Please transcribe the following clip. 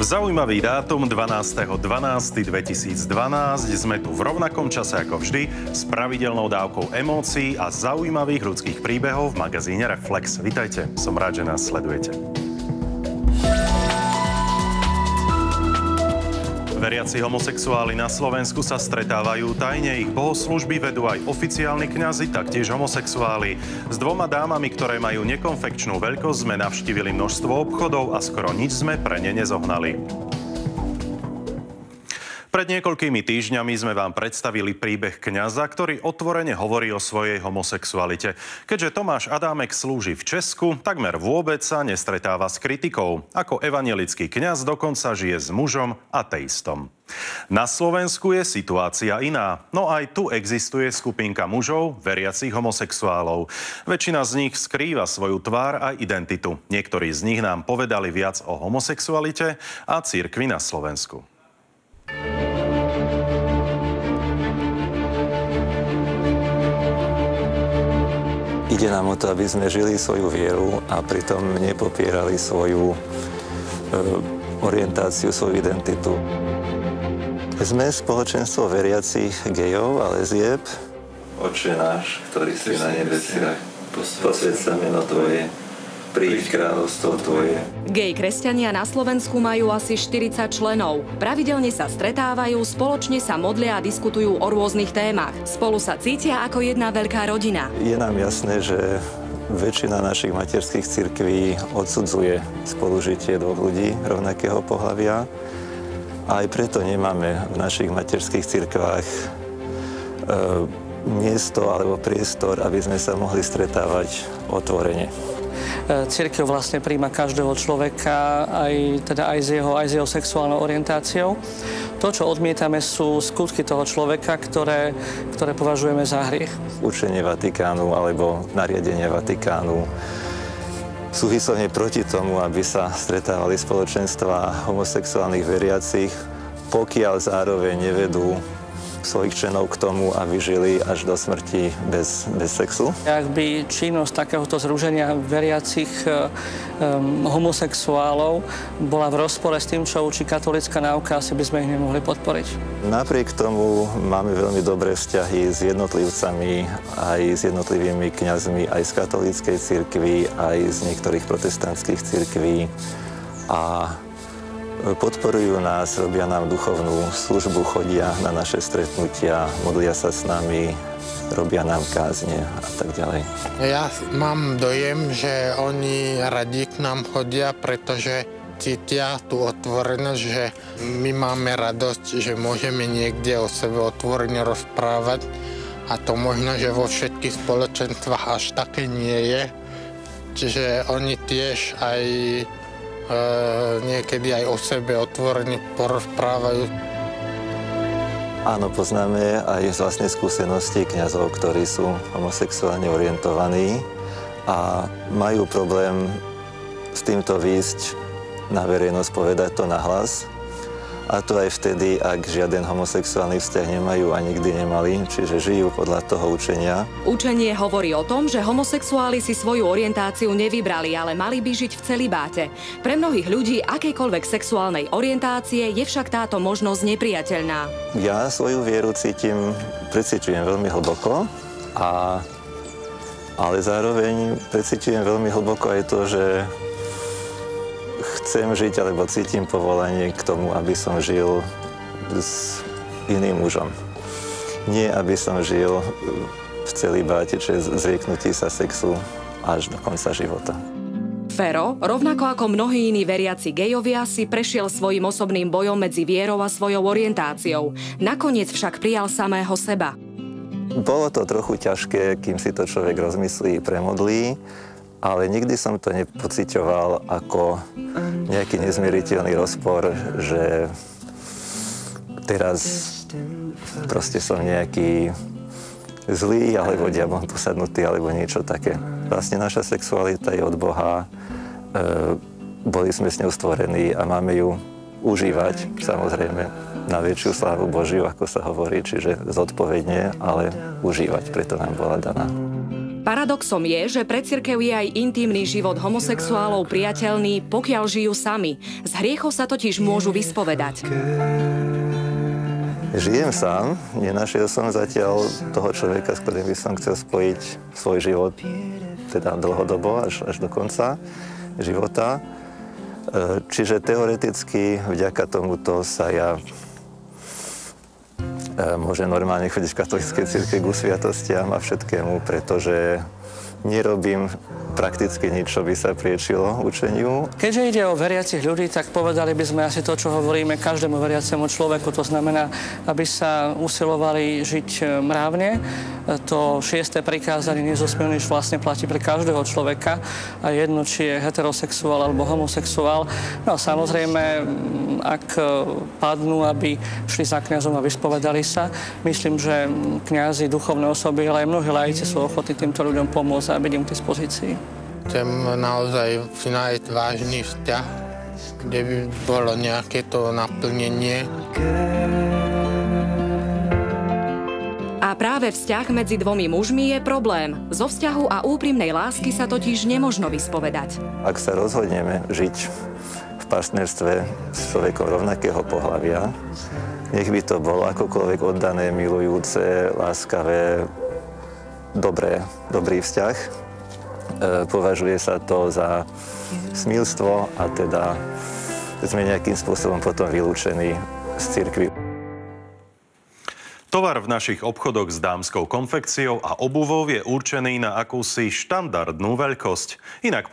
Zaujímavý dátum 12.12.2012. Sme tu v rovnakom čase ako vždy s pravidelnou dávkou emócií a zaujímavých ľudských príbehov v magazíne Reflex. Vitajte, som rád, že nás sledujete. Veriaci homosexuáli na Slovensku sa stretávajú tajne, ich bohoslužby vedú aj oficiálni kňazi, taktiež homosexuáli. S dvoma dámami, ktoré majú nekonfekčnú veľkosť, sme navštívili množstvo obchodov a skoro nič sme pre ne nezohnali. Pred niekoľkými týždňami sme vám predstavili príbeh kňaza, ktorý otvorene hovorí o svojej homosexualite. Keďže Tomáš Adámek slúži v Česku, takmer vôbec sa nestretáva s kritikou. Ako evanjelický kňaz dokonca žije s mužom ateistom. Na Slovensku je situácia iná, no aj tu existuje skupinka mužov, veriacich homosexuálov. Väčšina z nich skrýva svoju tvár a identitu. Niektorí z nich nám povedali viac o homosexualite a cirkvi na Slovensku. Ide nám o to, aby sme žili svoju vieru a pritom nepopierali svoju orientáciu, svoju identitu. Sme spoločenstvo veriacich gejov a lezieb. Otče náš, ktorý si na nebesiach, posväť sa meno Tvoje, príď kráľovstvo Tvoje. Gej kresťania na Slovensku majú asi 40 členov. Pravidelne sa stretávajú, spoločne sa modlia a diskutujú o rôznych témach. Spolu sa cítia ako jedna veľká rodina. Je nám jasné, že väčšina našich materských cirkví odsudzuje spolužitie dvoch ľudí rovnakého pohlavia. A aj preto nemáme v našich materských cirkvách miesto alebo priestor, aby sme sa mohli stretávať otvorene. Cirkev vlastne prijíma každého človeka, aj s jeho sexuálnou orientáciou. To, čo odmietame, sú skutky toho človeka, ktoré považujeme za hriech. Učenie Vatikánu alebo nariadenie Vatikánu sú vyslovene proti tomu, aby sa stretávali spoločenstva homosexuálnych veriacich, pokiaľ zároveň nevedú svojich členov k tomu, aby žili až do smrti bez sexu. Ak by činnosť takéhoto zruženia veriacich homosexuálov bola v rozpore s tým, čo učí katolícka náuka, asi by sme ich nemohli podporiť. Napriek tomu máme veľmi dobré vzťahy s jednotlivcami, aj s jednotlivými kňazmi, aj z katolíckej cirkvi, aj z niektorých protestantských cirkví. A podporujú nás, robia nám duchovnú službu, chodia na naše stretnutia, modlia sa s nami, robia nám kázne a tak ďalej. Ja mám dojem, že oni radi k nám chodia, pretože cítia tú otvorenosť, že my máme radosť, že môžeme niekde o sebe otvorene rozprávať a to možno, že vo všetkých spoločenstvách až také nie je. Čiže oni tiež aj niekedy aj o sebe otvorene porozprávajú. Áno, poznáme aj z vlastnej skúsenosti kňazov, ktorí sú homosexuálne orientovaní a majú problém s týmto výjsť na verejnosť, povedať to nahlas. A to aj vtedy, ak žiaden homosexuálny vzťah nemajú a nikdy nemali, čiže žijú podľa toho učenia. Učenie hovorí o tom, že homosexuáli si svoju orientáciu nevybrali, ale mali by žiť v celibáte. Pre mnohých ľudí akejkoľvek sexuálnej orientácie je však táto možnosť nepriateľná. Ja svoju vieru precíťujem veľmi hlboko, ale zároveň precíťujem veľmi hlboko aj to, že chcem žiť, alebo cítim povolanie k tomu, aby som žil s iným mužom. Nie, aby som žil v celibáte, čiže zrieknutí sa sexu až do konca života. Fero, rovnako ako mnohí iní veriaci gejovia, si prešiel svojím osobným bojom medzi vierou a svojou orientáciou. Nakoniec však prijal samého seba. Bolo to trochu ťažké, kým si to človek rozmyslí, premodlí, ale nikdy som to nepociťoval ako nejaký nezmieriteľný rozpor, že teraz proste som nejaký zlý, alebo diablom posadnutý, alebo niečo také. Vlastne naša sexualita je od Boha, boli sme s ňou stvorení a máme ju užívať, samozrejme, na väčšiu slávu Božiu, ako sa hovorí, čiže zodpovedne, ale užívať, preto nám bola daná. Paradoxom je, že pre cirkev je aj intímny život homosexuálov priateľný, pokiaľ žijú sami. Z hriechov sa totiž môžu vyspovedať. Žijem sám, nenašiel som zatiaľ toho človeka, s ktorým by som chcel spojiť svoj život, teda dlhodobo, až do konca života. Čiže teoreticky vďaka tomuto sa ja môžem normálne chodiť v katolíckej cirkvi k sviatostiam a všetkému, pretože nerobím prakticky nič, čo by sa priečilo učeniu. Keďže ide o veriacich ľudí, tak povedali by sme asi to, čo hovoríme každému veriacemu človeku. To znamená, aby sa usilovali žiť mravne. To 6. prikázanie nezosmielniš vlastne platí pre každého človeka. A jedno, či je heterosexuál alebo homosexuál. No a samozrejme, ak padnú, aby šli za kňazom a vyspovedali sa. Myslím, že kňazi, duchovné osoby, ale aj mnohí laici sú ochotní týmto ľuďom pomôcť a byť im k dispozícii. Chcem naozaj nájsť vážny vzťah, kde by bolo nejaké to naplnenie. A práve vzťah medzi dvomi mužmi je problém. Zo vzťahu a úprimnej lásky sa totiž nemožno vyspovedať. Ak sa rozhodneme žiť v partnerstve s človekom rovnakého pohlavia, nech by to bolo akokoľvek oddané, milujúce, láskavé, dobrý vzťah. Považuje sa to za smilstvo a teda sme nejakým spôsobom potom vylúčení z cirkvi. Tovar v našich obchodoch s dámskou konfekciou a obuvou je určený na akúsi štandardnú veľkosť. Inak